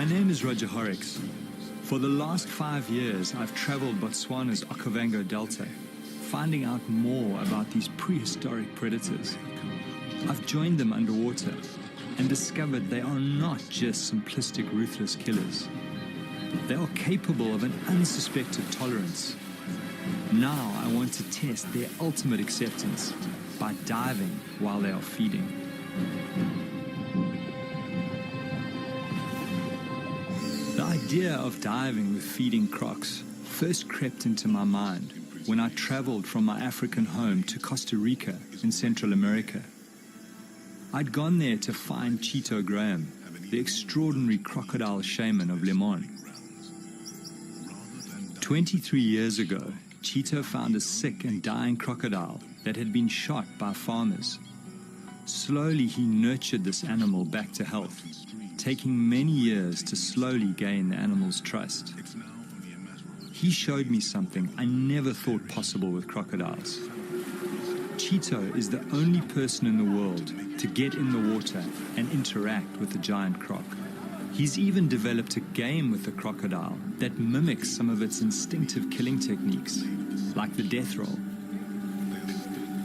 name is Roger Horrocks. For the last 5 years, I've traveled Botswana's Okavango Delta, finding out more about these prehistoric predators. I've joined them underwater and discovered they are not just simplistic, ruthless killers. They are capable of an unsuspected tolerance. Now I want to test their ultimate acceptance by diving while they are feeding. The idea of diving with feeding crocs first crept into my mind when I traveled from my African home to Costa Rica in Central America. I'd gone there to find Chito Graham, the extraordinary crocodile shaman of Limon. 23 years ago, Chito found a sick and dying crocodile that had been shot by farmers. Slowly he nurtured this animal back to health, taking many years to slowly gain the animal's trust. He showed me something I never thought possible with crocodiles. Chito is the only person in the world to get in the water and interact with the giant croc. He's even developed a game with the crocodile that mimics some of its instinctive killing techniques, like the death roll.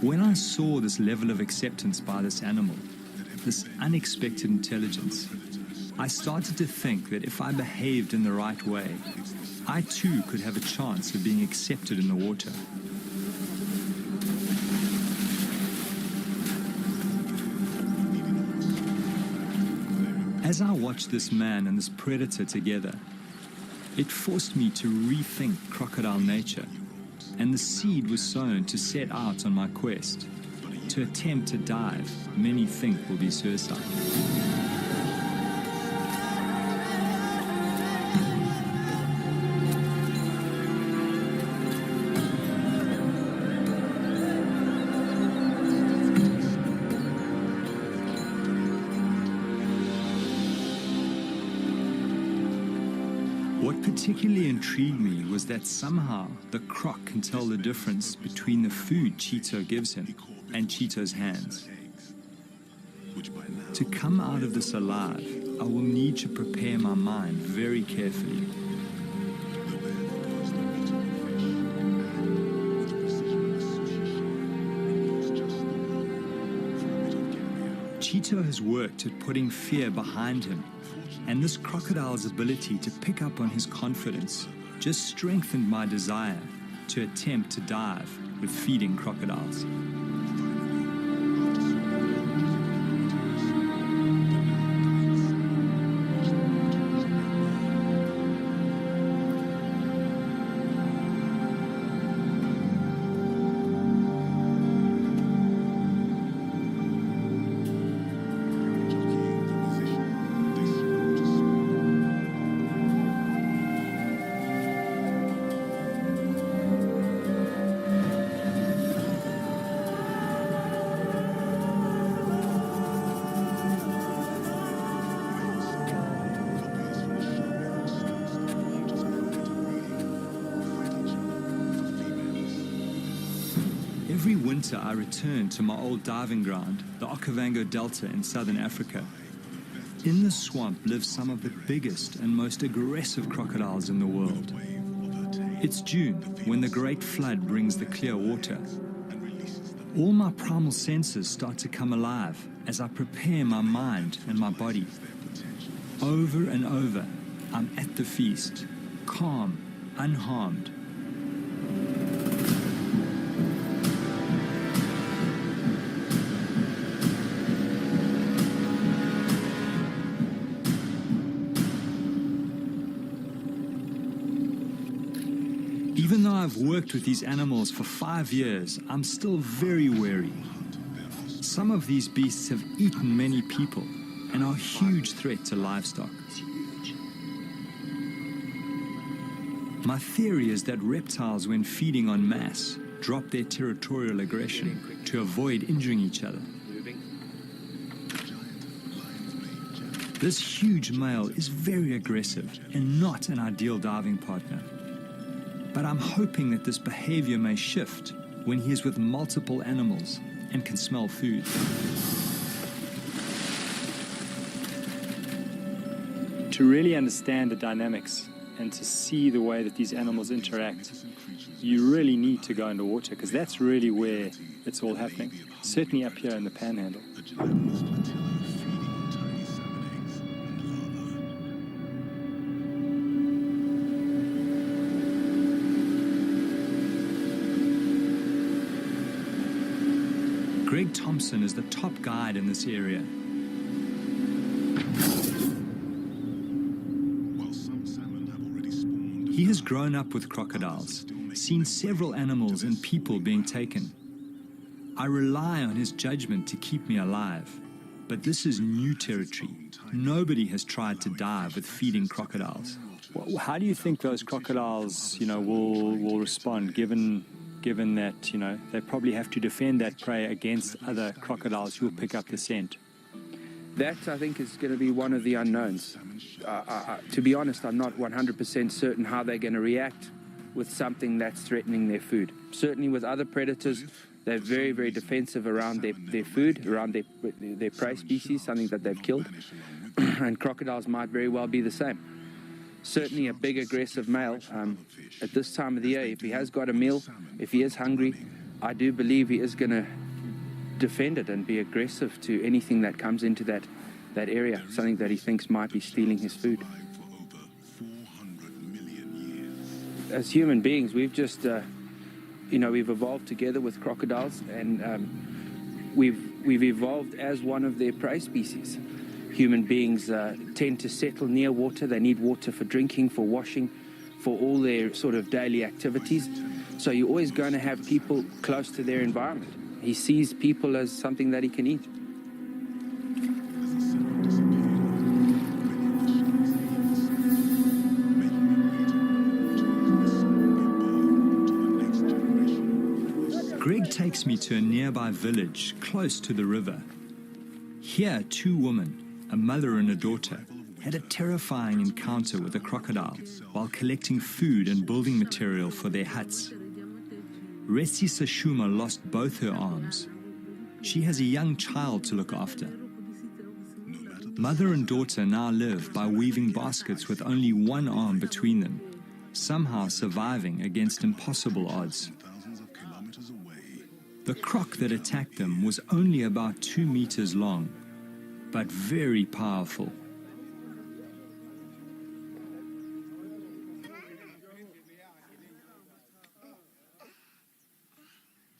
When I saw this level of acceptance by this animal, this unexpected intelligence, I started to think that if I behaved in the right way, I too could have a chance of being accepted in the water. As I watched this man and this predator together, it forced me to rethink crocodile nature, and the seed was sown to set out on my quest. To attempt to dive, many think will be suicide. What particularly intrigued me was that somehow the croc can tell the difference between the food Chito gives him and Chito's hands. To come out of this alive, I will need to prepare my mind very carefully. Chito has worked at putting fear behind him, and this crocodile's ability to pick up on his confidence just strengthened my desire to attempt to dive with feeding crocodiles. Every winter I return to my old diving ground, the Okavango Delta in southern Africa. In the swamp live some of the biggest and most aggressive crocodiles in the world. It's June, when the great flood brings the clear water. All my primal senses start to come alive as I prepare my mind and my body. Over and over, I'm at the feast, calm, unharmed. Even though I've worked with these animals for 5 years, I'm still very wary. Some of these beasts have eaten many people and are a huge threat to livestock. My theory is that reptiles, when feeding en masse, drop their territorial aggression to avoid injuring each other. This huge male is very aggressive and not an ideal diving partner. But I'm hoping that this behavior may shift when he is with multiple animals and can smell food. To really understand the dynamics and to see the way that these animals interact, you really need to go underwater, because that's really where it's all happening. Certainly up here in the panhandle. Greg Thompson is the top guide in this area. He has grown up with crocodiles, seen several animals and people being taken. I rely on his judgment to keep me alive, but this is new territory. Nobody has tried to dive with feeding crocodiles. Well, how do you think those crocodiles, will respond, given that, they probably have to defend that prey against other crocodiles who will pick up the scent? That, I think, is going to be one of the unknowns. To be honest, I'm not 100% certain how they're going to react with something that's threatening their food. Certainly with other predators, they're very, very defensive around their food, around their prey species, something that they've killed. And crocodiles might very well be the same. Certainly a big aggressive male, at this time of the year, if he has got a meal, if he is hungry, I do believe he is going to defend it and be aggressive to anything that comes into that area, something that he thinks might be stealing his food. As human beings, we've just, we've evolved together with crocodiles, and we've evolved as one of their prey species. Human beings tend to settle near water. They need water for drinking, for washing, for all their sort of daily activities. So you're always going to have people close to their environment. He sees people as something that he can eat. Greg takes me to a nearby village close to the river. Here, two women, a mother and a daughter, had a terrifying encounter with a crocodile while collecting food and building material for their huts. Resi Sashuma lost both her arms. She has a young child to look after. Mother and daughter now live by weaving baskets with only one arm between them, somehow surviving against impossible odds. The croc that attacked them was only about 2 meters long, but very powerful.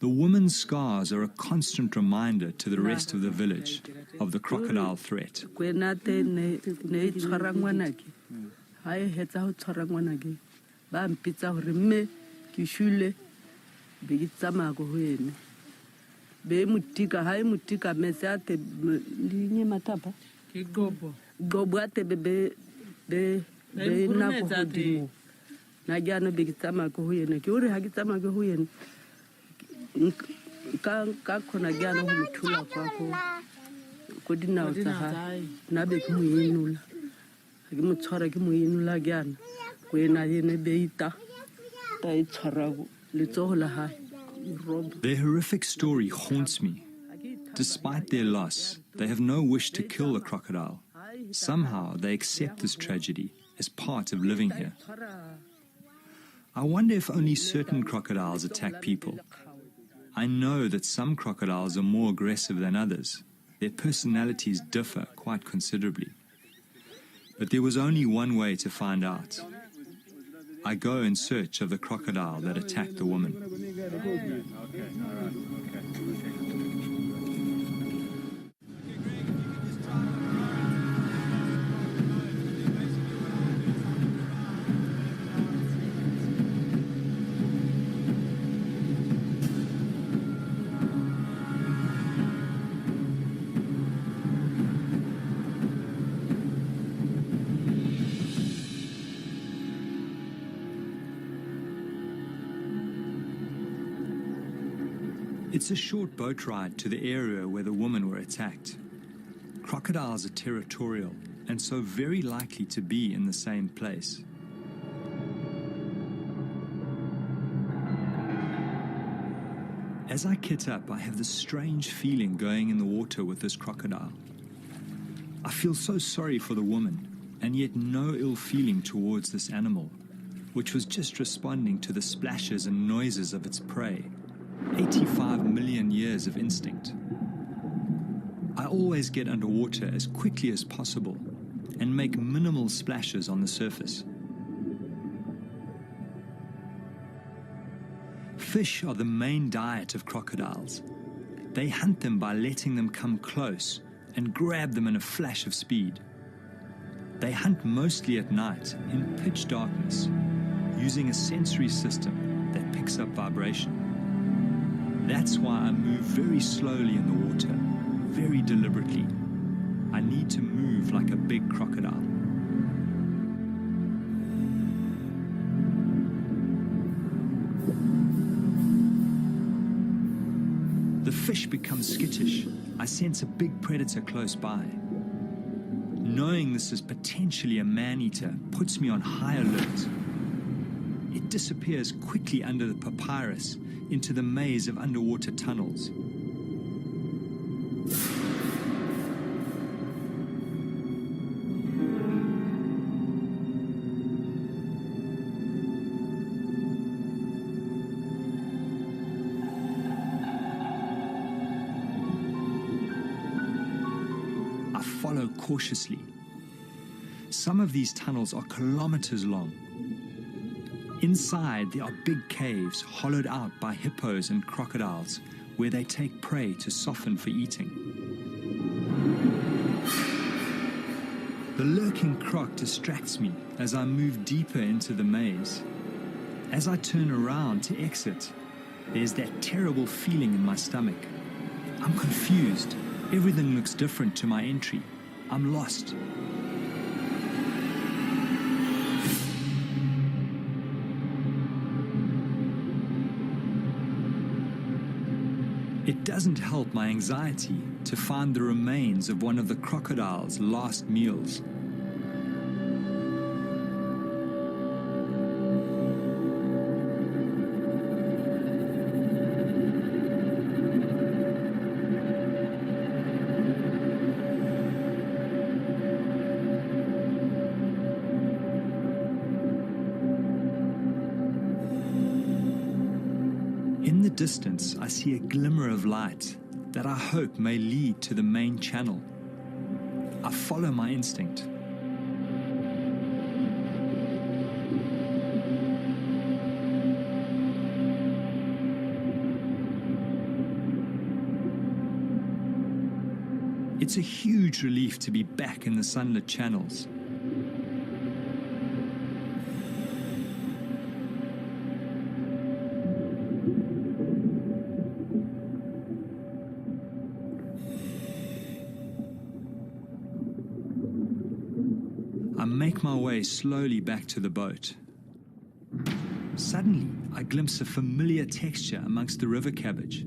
The woman's scars are a constant reminder to the rest of the village of the crocodile threat. Their horrific story haunts me. Despite their loss, they have no wish to kill the crocodile. Somehow they accept this tragedy as part of living here. I wonder if only certain crocodiles attack people. I know that some crocodiles are more aggressive than others. Their personalities differ quite considerably. But there was only one way to find out. I go in search of the crocodile that attacked the woman. It's a short boat ride to the area where the women were attacked. Crocodiles are territorial and so very likely to be in the same place. As I kit up, I have this strange feeling going in the water with this crocodile. I feel so sorry for the woman. and yet no ill feeling towards this animal, which was just responding to the splashes and noises of its prey. 85 million years of instinct. I always get underwater as quickly as possible and make minimal splashes on the surface. Fish are the main diet of crocodiles. They hunt them by letting them come close and grab them in a flash of speed. They hunt mostly at night in pitch darkness, using a sensory system that picks up vibration. That's why I move very slowly in the water, very deliberately. I need to move like a big crocodile. The fish becomes skittish. I sense a big predator close by. Knowing this is potentially a man-eater puts me on high alert. It disappears quickly under the papyrus into the maze of underwater tunnels. I follow cautiously. Some of these tunnels are kilometers long. Inside, there are big caves hollowed out by hippos and crocodiles where they take prey to soften for eating. The lurking croc distracts me as I move deeper into the maze. As I turn around to exit, there's that terrible feeling in my stomach. I'm confused. Everything looks different to my entry. I'm lost. It doesn't help my anxiety to find the remains of one of the crocodile's last meals. In the distance, I see a glimmer of light that I hope may lead to the main channel. I follow my instinct. It's a huge relief to be back in the sunlit channels. I make my way slowly back to the boat. Suddenly, I glimpse a familiar texture amongst the river cabbage.